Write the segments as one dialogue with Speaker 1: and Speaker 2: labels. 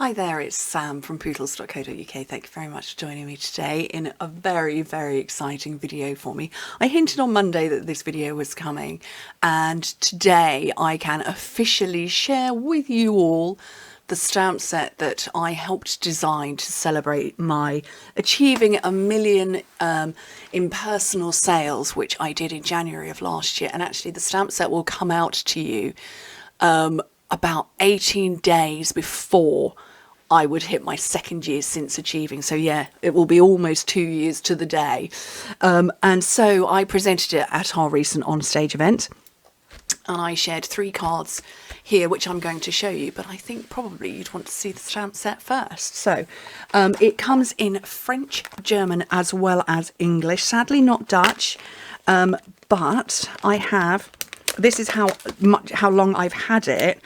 Speaker 1: Hi there, it's Sam from Pootles.co.uk. Thank you very much for joining me today in a very, very exciting video for me. I hinted on Monday that this video was coming, and today I can officially share with you all the stamp set that I helped design to celebrate my achieving 1 million in personal sales, which I did in January of last year. And actually the stamp set will come out to you about 18 days before I would hit my 2nd year since achieving. So yeah, it will be almost 2 years to the day. And so I presented it at our recent on-stage event, and I shared 3 cards here, which I'm going to show you, but I think probably you'd want to see the stamp set first. So it comes in French, German, as well as English, sadly not Dutch, but I have, this is how long I've had it.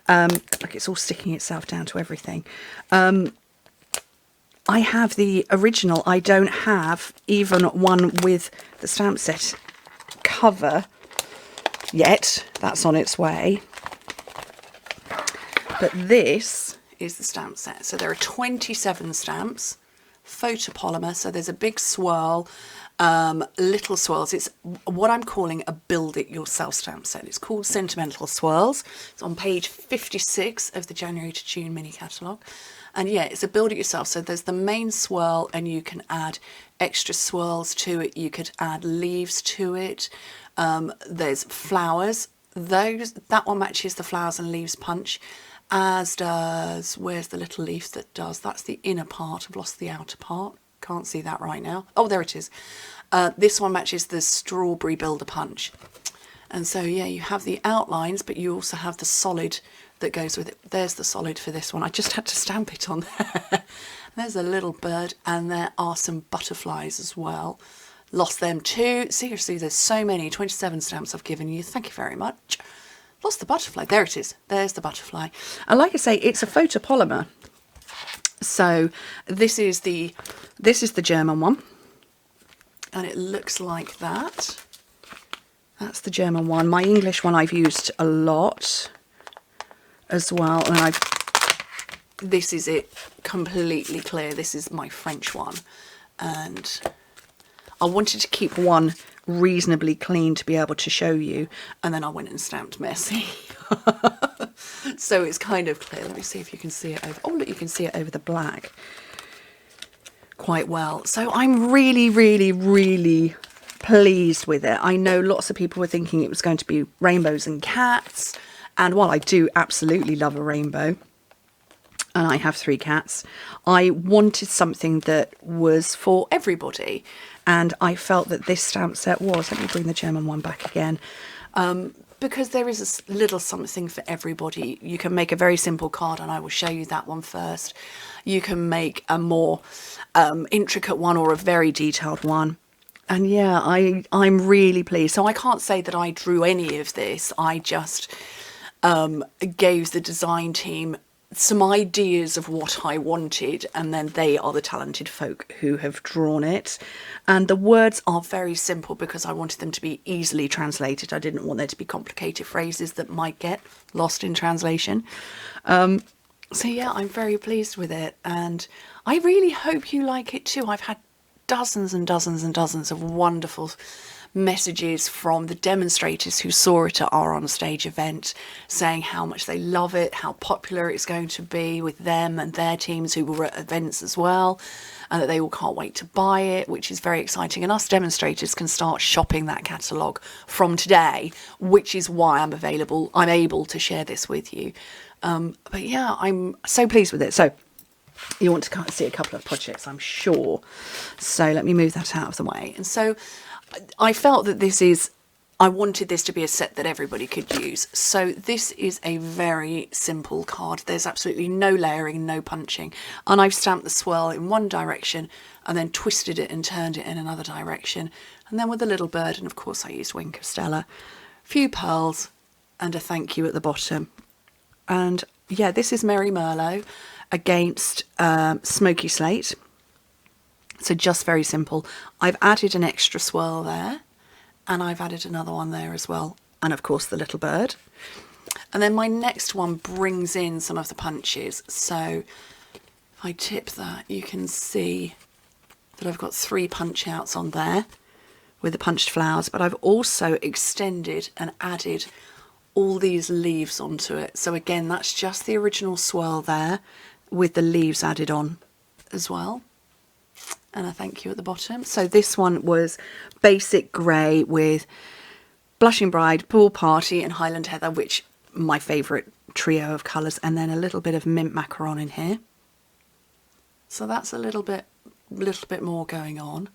Speaker 1: Like it's all sticking itself down to everything. I have the original. I don't have even one with the stamp set cover yet. That's on its way. But this is the stamp set. So there are 27 stamps, photopolymer. So there's a big swirl, little swirls. It's what I'm calling a build it yourself stamp set. It's called Sentimental Swirls. It's on page 56 of the January to June mini catalogue. And yeah, it's a build it yourself. So there's the main swirl, and you can add extra swirls to it. You could add leaves to it. There's flowers. That one matches the flowers and leaves punch, as does, where's the little leaf that does? That's the inner part. I've lost the outer part. Can't see that right now. Oh, there it is. This one matches the strawberry builder punch. And so yeah, you have the outlines, but you also have the solid that goes with it. There's the solid for this one. I just had to stamp it on there. There's a little bird, and there are some butterflies as well. Lost them too. Seriously, there's so many. 27 stamps I've given you. Thank you very much. Lost the butterfly. There it is. There's the butterfly. And like I say, it's a photopolymer. So this is the German one, and it looks like that. That's the German one. My English one I've used a lot as well, and this is it completely clear. This is my French one, and I wanted to keep one reasonably clean to be able to show you, and then I went and stamped messy. So it's kind of clear. Let me see if you can see it over. Oh, look, you can see it over the black quite well. So I'm really, really, really pleased with it. I know lots of people were thinking it was going to be rainbows and cats, and while I do absolutely love a rainbow, and I have 3 cats, I wanted something that was for everybody, and I felt that this stamp set was. Let me bring the German one back again. Because there is a little something for everybody. You can make a very simple card, and I will show you that one first. You can make a more intricate one, or a very detailed one. And yeah, I'm really pleased. So I can't say that I drew any of this. I just gave the design team some ideas of what I wanted, and then they are the talented folk who have drawn it. And the words are very simple because I wanted them to be easily translated. I didn't want there to be complicated phrases that might get lost in translation. So yeah, I'm very pleased with it, and I really hope you like it too. I've had dozens and dozens and dozens of wonderful messages from the demonstrators who saw it at our on-stage event, saying how much they love it, how popular it's going to be with them and their teams who were at events as well, and that they all can't wait to buy it, which is very exciting. And us demonstrators can start shopping that catalogue from today, which is why I'm able to share this with you. But yeah, I'm so pleased with it. So you want to see a couple of projects, I'm sure. So let me move that out of the way. And so I felt that I wanted this to be a set that everybody could use. So this is a very simple card. There's absolutely no layering, no punching. And I've stamped the swirl in one direction and then twisted it and turned it in another direction. And then with a little bird, and of course I used Wink of Stella, a few pearls and a thank you at the bottom. And yeah, this is Merry Merlot against Smoky Slate. So just very simple. I've added an extra swirl there, and I've added another one there as well, and of course the little bird. And then my next one brings in some of the punches. So if I tip that, you can see that I've got 3 punch outs on there with the punched flowers, but I've also extended and added all these leaves onto it. So again, that's just the original swirl there with the leaves added on as well. And a thank you at the bottom. So this one was basic grey with Blushing Bride, Pool Party and Highland Heather, which my favourite trio of colours, and then a little bit of mint macaron in here. So that's a little bit more going on.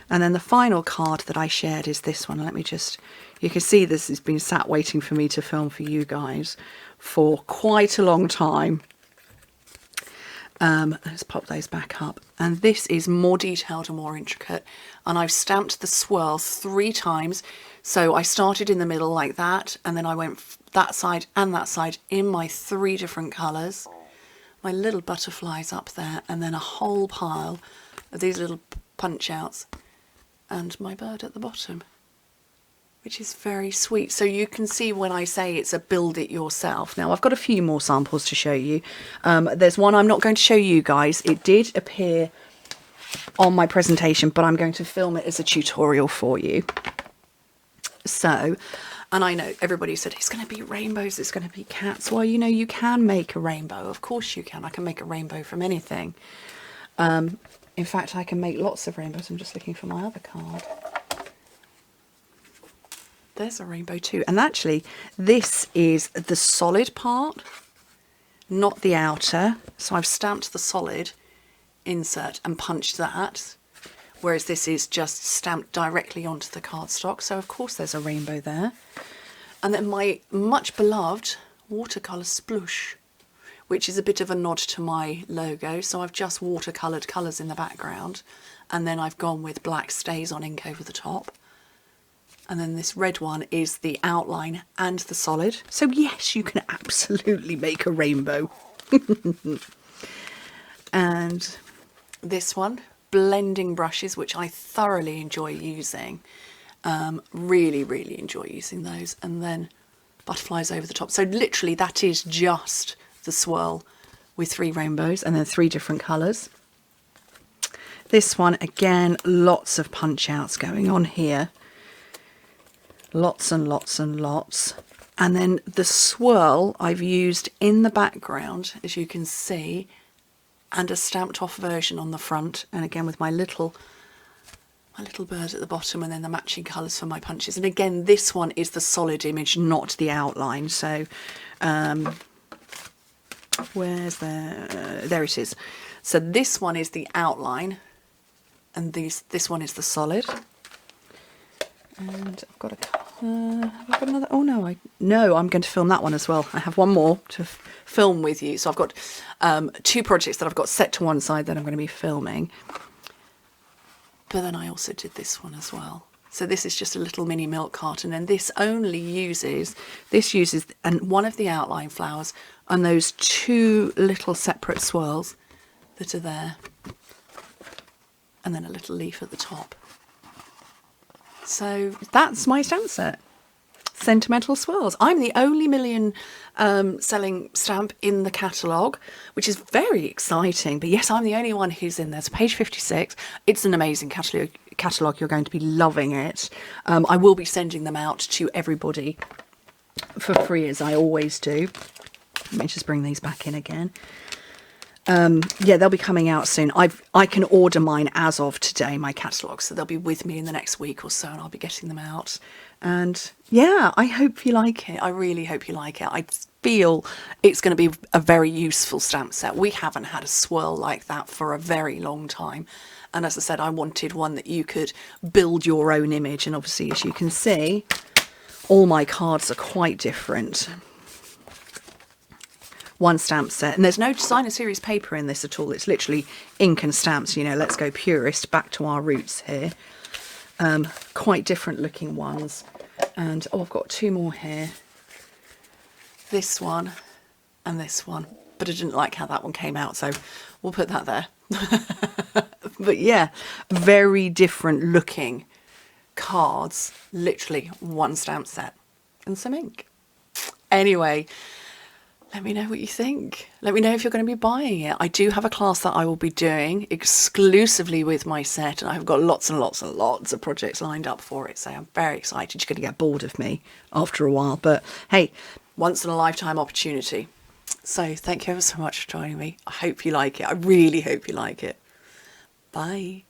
Speaker 1: And then the final card that I shared is this one. Let me just, you can see this has been sat waiting for me to film for you guys for quite a long time. Let's pop those back up. And this is more detailed and more intricate. And I've stamped the swirl 3 times. So I started in the middle like that, and then I went that side and that side in my 3 different colours. My little butterflies up there, and then a whole pile of these little punch outs, and my bird at the bottom, which is very sweet. So you can see when I say it's a build it yourself. Now I've got a few more samples to show you. There's one I'm not going to show you guys. It did appear on my presentation, but I'm going to film it as a tutorial for you. So, and I know everybody said it's going to be rainbows, it's going to be cats. Well, you know, you can make a rainbow. Of course you can. I can make a rainbow from anything. In fact, I can make lots of rainbows. I'm just looking for my other card. There's a rainbow too. And actually, this is the solid part, not the outer. So I've stamped the solid insert and punched that, whereas this is just stamped directly onto the cardstock. So of course there's a rainbow there. And then my much beloved watercolour splush, which is a bit of a nod to my logo. So I've just watercoloured colours in the background, and then I've gone with black stays on ink over the top. And then this red one is the outline and the solid. So yes, you can absolutely make a rainbow. And this one, blending brushes, which I thoroughly enjoy using. Really, really enjoy using those. And then butterflies over the top. So literally that is just the swirl with 3 rainbows and then 3 different colours. This one, again, lots of punch outs going on here. Lots and lots and lots. And then the swirl I've used in the background, as you can see, and a stamped off version on the front, and again with my little bird at the bottom, and then the matching colours for my punches. And again, this one is the solid image, not the outline. So where's there it is. So this one is the outline, and this one is the solid. And I've got I've got another. Oh no, I'm going to film that one as well. I have one more to film with you. So I've got 2 projects that I've got set to one side that I'm going to be filming. But then I also did this one as well. So this is just a little mini milk carton, and this uses one of the outline flowers and those 2 little separate swirls that are there, and then a little leaf at the top. So that's my stamp set. Sentimental Swirls. I'm the only million selling stamp in the catalogue, which is very exciting. But yes, I'm the only one who's in there. So page 56. It's an amazing catalogue. You're going to be loving it. I will be sending them out to everybody for free, as I always do. Let me just bring these back in again. Yeah, they'll be coming out soon. I can order mine as of today, my catalogue, so they'll be with me in the next week or so, and I'll be getting them out. And yeah, I hope you like it. I really hope you like it. I feel it's going to be a very useful stamp set. We haven't had a swirl like that for a very long time. And as I said, I wanted one that you could build your own image. And obviously, as you can see, all my cards are quite different. One stamp set, and there's no designer series paper in this at all. It's literally ink and stamps. You know, let's go purist, back to our roots here. Quite different looking ones. And oh, I've got 2 more here. This one and this one, but I didn't like how that one came out, so we'll put that there. But yeah, very different looking cards. Literally one stamp set and some ink. Anyway, let me know what you think. Let me know if you're going to be buying it. I do have a class that I will be doing exclusively with my set, and I've got lots and lots and lots of projects lined up for it, so I'm very excited. You're going to get bored of me after a while, but hey, once in a lifetime opportunity. So thank you ever so much for joining me. I hope you like it. I really hope you like it. Bye.